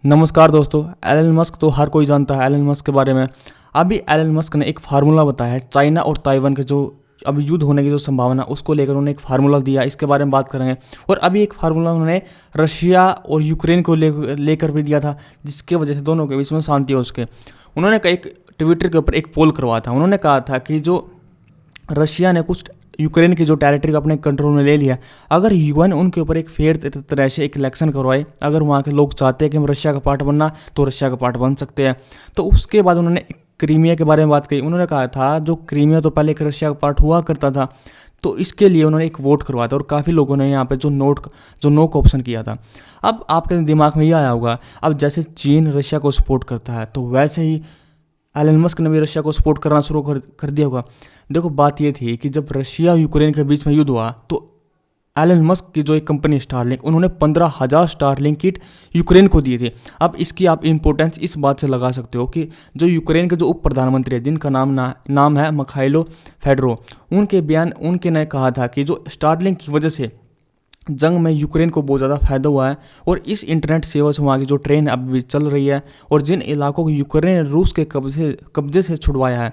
नमस्कार दोस्तों। Elon Musk तो हर कोई जानता है एलन मस्क के बारे में। अभी एलन मस्क ने एक फार्मूला बताया है चाइना और ताइवान के जो अभी युद्ध होने की जो संभावना उसको लेकर उन्होंने एक फार्मूला दिया, इसके बारे में बात करेंगे। और अभी एक फार्मूला उन्होंने रशिया और यूक्रेन को लेकर भी दिया था, जिसके वजह से दोनों के बीच में शांति हो सके। उन्होंने एक ट्विटर के ऊपर एक पोल करवाया था। उन्होंने कहा था कि जो रशिया ने कुछ यूक्रेन की जो टेरिटरी को अपने कंट्रोल में ले लिया, अगर यूएन उनके ऊपर एक फेयर तरह से एक इलेक्शन करवाए, अगर वहाँ के लोग चाहते हैं कि हम रशिया का पार्ट बनना तो रशिया का पार्ट बन सकते हैं। तो उसके बाद उन्होंने क्रीमिया के बारे में बात कही। उन्होंने कहा था जो क्रीमिया तो पहले एक रशिया का पार्ट हुआ करता था, तो इसके लिए उन्होंने एक वोट करवाया था और काफ़ी लोगों ने यहाँ पे जो नो का ऑप्शन किया था। अब आपके दिमाग में ये आया होगा, अब जैसे चीन रशिया को सपोर्ट करता है तो वैसे ही एलन मस्क ने भी रशिया को सपोर्ट करना शुरू कर दिया होगा। देखो, बात ये थी कि जब रशिया और यूक्रेन के बीच में युद्ध हुआ तो एलन मस्क की जो एक कंपनी स्टारलिंक, उन्होंने 15,000 स्टारलिंक किट यूक्रेन को दिए थे। अब इसकी आप इंपॉर्टेंस इस बात से लगा सकते हो कि जो यूक्रेन के जो उप प्रधानमंत्री है, जिनका नाम है मिखाइलो फेडोरोव, उनके ने कहा था कि जो स्टारलिंक की वजह से जंग में यूक्रेन को बहुत ज़्यादा फायदा हुआ है और इस इंटरनेट सेवा से वहाँ की जो ट्रेन अब भी चल रही है और जिन इलाकों को यूक्रेन ने रूस के कब्जे से छुड़वाया है,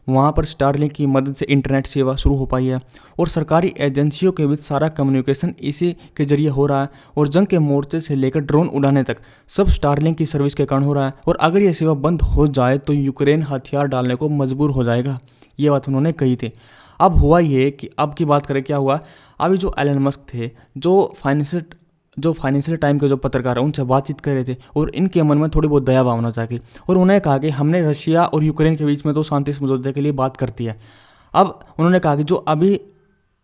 वहाँ पर स्टारलिंक की मदद से इंटरनेट सेवा शुरू हो पाई है और सरकारी एजेंसियों के बीच सारा कम्युनिकेशन इसी के जरिए हो रहा है और जंग के मोर्चे से लेकर ड्रोन उड़ाने तक सब स्टारलिंक की सर्विस के कारण हो रहा है। और अगर ये सेवा बंद हो जाए तो यूक्रेन हथियार डालने को मजबूर हो जाएगा। ये बात उन्होंने कही थी। अब हुआ ये कि अब की बात करें क्या हुआ। अभी जो एलन मस्क थे, जो फाइनेंशियल टाइम के जो पत्रकार हैं, उनसे बातचीत कर रहे थे और इनके मन में थोड़ी बहुत दया भावना जागी और उन्होंने कहा कि हमने रशिया और यूक्रेन के बीच में तो शांति समझौते के लिए बात करती है। अब उन्होंने कहा कि जो अभी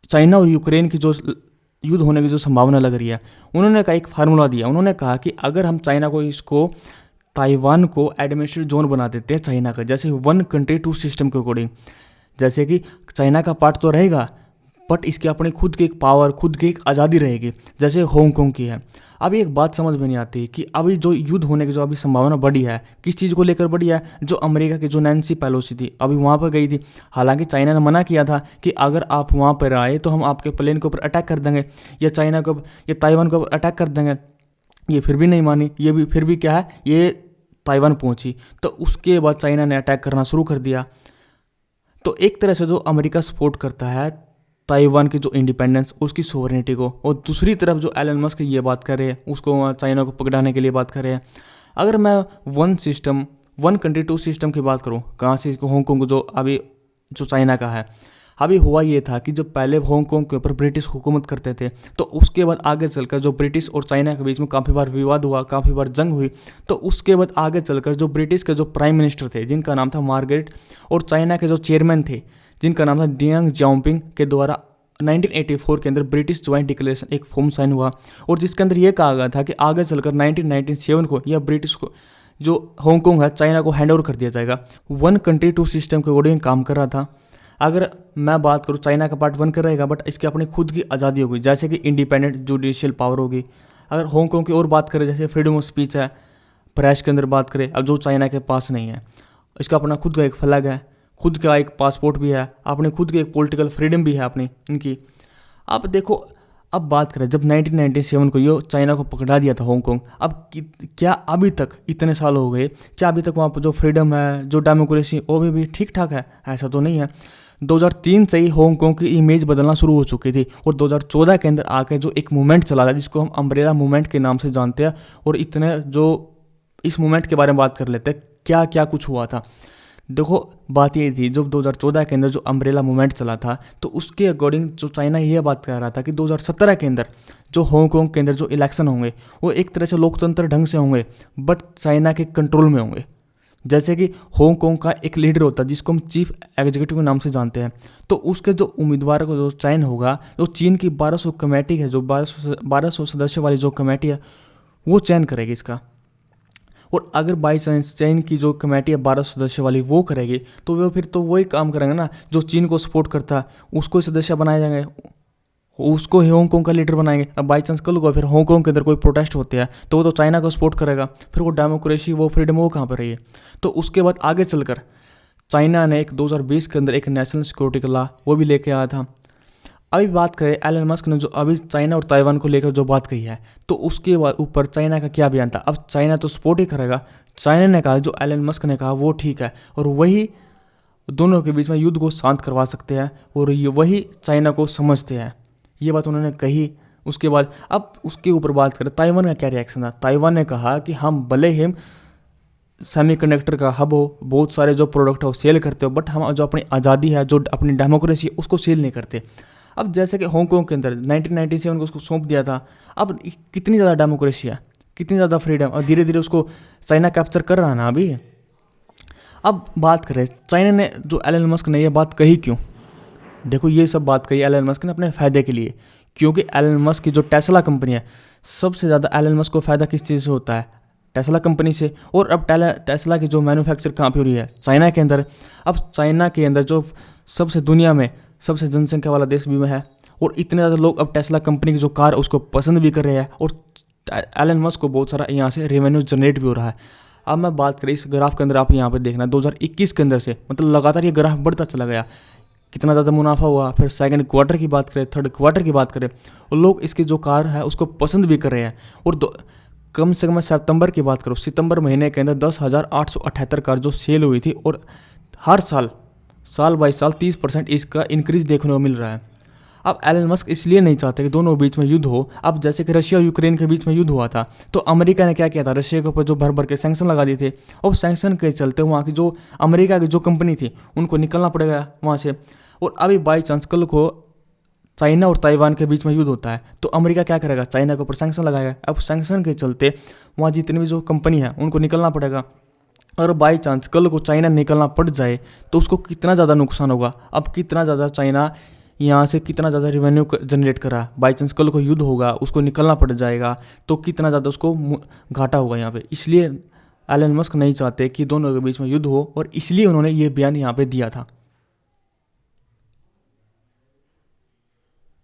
चाइना और यूक्रेन की जो युद्ध होने की जो संभावना लग रही है, उन्होंने एक फार्मूला दिया। उन्होंने कहा कि अगर हम चाइना को ताइवान को एडमिनिस्ट्रेटिव जोन बना देते हैं चाइना का, जैसे 1 कंट्री 2 सिस्टम के अकॉर्डिंग, जैसे कि चाइना का पार्ट तो रहेगा बट इसकी अपनी खुद की एक पावर, खुद की एक आज़ादी रहेगी, जैसे हांगकांग की है। अभी एक बात समझ में नहीं आती कि अभी जो युद्ध होने की जो अभी संभावना बढ़ी है, किस चीज़ को लेकर बढ़ी है। जो अमेरिका की जो नैन्सी पेलोसी थी, अभी वहाँ पर गई थी। हालांकि चाइना ने मना किया था कि अगर आप वहाँ पर आए तो हम आपके प्लेन के ऊपर अटैक कर देंगे या ताइवान के ऊपर अटैक कर देंगे। ये फिर भी नहीं मानी, फिर भी क्या है, ये ताइवान पहुँची। तो उसके बाद चाइना ने अटैक करना शुरू कर दिया। तो एक तरह से जो अमेरिका सपोर्ट करता है ताइवान की जो इंडिपेंडेंस, उसकी सोवरेनिटी को, और दूसरी तरफ जो एलन मस्क ये बात कर रहे हैं, उसको चाइना को पकड़ाने के लिए बात कर रहे हैं। अगर मैं 1 कंट्री 2 सिस्टम की बात करूँ, कहाँ से हांगकांग जो चाइना का है, अभी हुआ ये था कि जब पहले हांगकांग के ऊपर ब्रिटिश हुकूमत करते थे, तो उसके बाद आगे चलकर जो ब्रिटिश और चाइना के बीच में काफ़ी बार विवाद हुआ, काफ़ी बार जंग हुई। तो उसके बाद आगे चलकर जो ब्रिटिश के जो प्राइम मिनिस्टर थे, जिनका नाम था मार्गरेट, और चाइना के जो चेयरमैन थे, जिनका नाम था डियांग जियाओपिंग, के द्वारा 1984 के अंदर ब्रिटिश ज्वाइंट डिक्लेरेशन एक फॉर्म साइन हुआ और जिसके अंदर यह कहा गया था कि आगे चलकर 1997 को या ब्रिटिश को जो हांगकांग है चाइना को हैंड ओवर कर दिया जाएगा। 1 कंट्री 2 सिस्टम के अकॉर्डिंग काम कर रहा था। अगर मैं बात करूँ, चाइना का पार्ट बनकर रहेगा बट इसकी अपनी खुद की आज़ादी होगी, जैसे कि इंडिपेंडेंट जुडिशियल पावर होगी। अगर हांगकांग की और बात करें, जैसे फ्रीडम ऑफ स्पीच है, प्रेस के अंदर बात करें, अब जो चाइना के पास नहीं है, इसका अपना खुद का एक फ्लैग है, खुद का एक पासपोर्ट भी है, अपने खुद की एक पॉलिटिकल फ्रीडम भी है अपनी इनकी। अब देखो, अब बात करें जब 1997 को ये चाइना को पकड़ा दिया था हांगकांग, अब क्या अभी तक इतने साल हो गए, क्या अभी तक वहाँ पर जो फ्रीडम है, जो डेमोक्रेसी, वो भी ठीक ठाक है? ऐसा तो नहीं है। 2003 से ही हांगकांग की इमेज बदलना शुरू हो चुकी थी और 2014 के अंदर आके जो एक मूवमेंट चला था, जिसको हम अम्ब्रेला मूवमेंट के नाम से जानते हैं, और इस मूवमेंट के बारे में बात कर लेते हैं, क्या क्या कुछ हुआ था। देखो, बात ये थी, जब 2014 के अंदर जो अम्ब्रेला मूवमेंट चला था, तो उसके अकॉर्डिंग जो चाइना ये बात कह रहा था कि 2017 के अंदर जो हांगकांग के अंदर जो इलेक्शन होंगे, वो एक तरह से लोकतंत्र ढंग से होंगे बट चाइना के कंट्रोल में होंगे। जैसे कि हांगकांग का एक लीडर होता है जिसको हम चीफ एग्जीक्यूटिव के नाम से जानते हैं, तो उसके जो उम्मीदवार को जो चयन होगा, जो चीन की 1200 कमेटी है, जो 1200 सदस्य वाली जो कमेटी है, वो चयन करेगी इसका। और अगर बाई चांस चीन की जो कमेटी है 12 सदस्य वाली वो करेगी, तो वो फिर तो वही काम करेंगे ना, जो चीन को सपोर्ट करता है उसको ही सदस्य बनाए जाएंगे, उसको हांगकांग का लीडर बनाएंगे। अब बाई चांस कल को फिर हांगकांग के अंदर कोई प्रोटेस्ट होते हैं तो वो तो चाइना को सपोर्ट करेगा, फिर वो डेमोक्रेसी, वो फ्रीडम, वो कहाँ पर रही है? तो उसके बाद आगे चलकर चाइना ने एक 2020 के अंदर एक नेशनल सिक्योरिटी का लॉ वो भी लेके आया था। अभी बात करें एलन मस्क ने जो अभी चाइना और ताइवान को लेकर जो बात कही है, तो उसके ऊपर चाइना का क्या बयान था। अब चाइना तो सपोर्ट ही करेगा। चाइना ने कहा जो एलन मस्क ने कहा वो ठीक है, और वही दोनों के बीच में युद्ध को शांत करवा सकते हैं, और ये वही चाइना को समझते हैं। ये बात उन्होंने कही। उसके बाद अब उसके ऊपर बात करें ताइवान का क्या रिएक्शन था। ताइवान ने कहा कि हम भले ही सेमीकंडक्टर का हब हो, बहुत सारे जो प्रोडक्ट हो सेल करते हो, बट हम जो अपनी आज़ादी है, जो अपनी डेमोक्रेसी है, उसको सेल नहीं करते। अब जैसे कि हांगकांग के अंदर 1997 को उसको सौंप दिया था। अब कितनी ज़्यादा डेमोक्रेसी है, कितनी ज़्यादा फ्रीडम, और धीरे धीरे उसको चाइना कैप्चर कर रहा है ना अभी। अब बात करें चाइना ने जो एलन मस्क ने ये बात कही क्यों। देखो ये सब बात कही एलन मस्क ने अपने फ़ायदे के लिए, क्योंकि एलन मस्क की जो टेस्ला कंपनी है, सबसे ज़्यादा एलन मस्क को फ़ायदा किस चीज़ से होता है, टेस्ला कंपनी से। और अब टेस्ला की जो मैन्युफैक्चर कहाँ पे हो रही है, चाइना के अंदर। अब चाइना के अंदर जो सबसे दुनिया में सबसे जनसंख्या वाला देश भी में है, और इतने ज़्यादा लोग अब टेस्ला कंपनी की जो कार उसको पसंद भी कर रहे हैं, और एलन मस्क को बहुत सारा यहाँ से रेवेन्यू जनरेट भी हो रहा है। अब मैं बात करें इस ग्राफ के अंदर, आप यहाँ पर देखना 2021 के अंदर से मतलब लगातार ये ग्राफ बढ़ता चला गया, कितना ज़्यादा मुनाफा हुआ। फिर सेकंड क्वार्टर की बात करें, थर्ड क्वार्टर की बात करें, और लोग इसकी जो कार है उसको पसंद भी कर रहे हैं। और कम से कम सितंबर की बात करो, सितंबर महीने के अंदर 10,878 कार जो सेल हुई थी, और हर साल बाई साल 30% इसका इंक्रीज देखने को मिल रहा है। अब एलन मस्क इसलिए नहीं चाहते कि दोनों बीच में युद्ध हो। अब जैसे कि रशिया और यूक्रेन के बीच में युद्ध हुआ था, तो अमेरिका ने क्या किया था, रशिया के ऊपर जो भर भर के सैंक्शन लगा दिए थे, और सैंक्शन के चलते वहाँ की जो अमेरिका की जो कंपनी थी उनको निकलना पड़ेगा वहाँ से। और अभी बाई चांस कल को चाइना और ताइवान के बीच में युद्ध होता है, तो अमेरिका क्या करेगा, चाइना के ऊपर सैंक्शन लगाएगा। अब सैंक्शन के चलते वहाँ जितनी भी जो कंपनी है उनको निकलना पड़ेगा, और बाई चांस कल को चाइना निकलना पड़ जाए तो उसको कितना ज़्यादा नुकसान होगा। अब कितना ज़्यादा चाइना यहाँ से कितना ज़्यादा रेवेन्यू जनरेट करा, बाई चांस कल को युद्ध होगा, उसको निकलना पड़ जाएगा, तो कितना ज़्यादा उसको घाटा होगा यहाँ पे। इसलिए एलन मस्क नहीं चाहते कि दोनों के बीच में युद्ध हो, और इसलिए उन्होंने ये बयान यहाँ पे दिया था।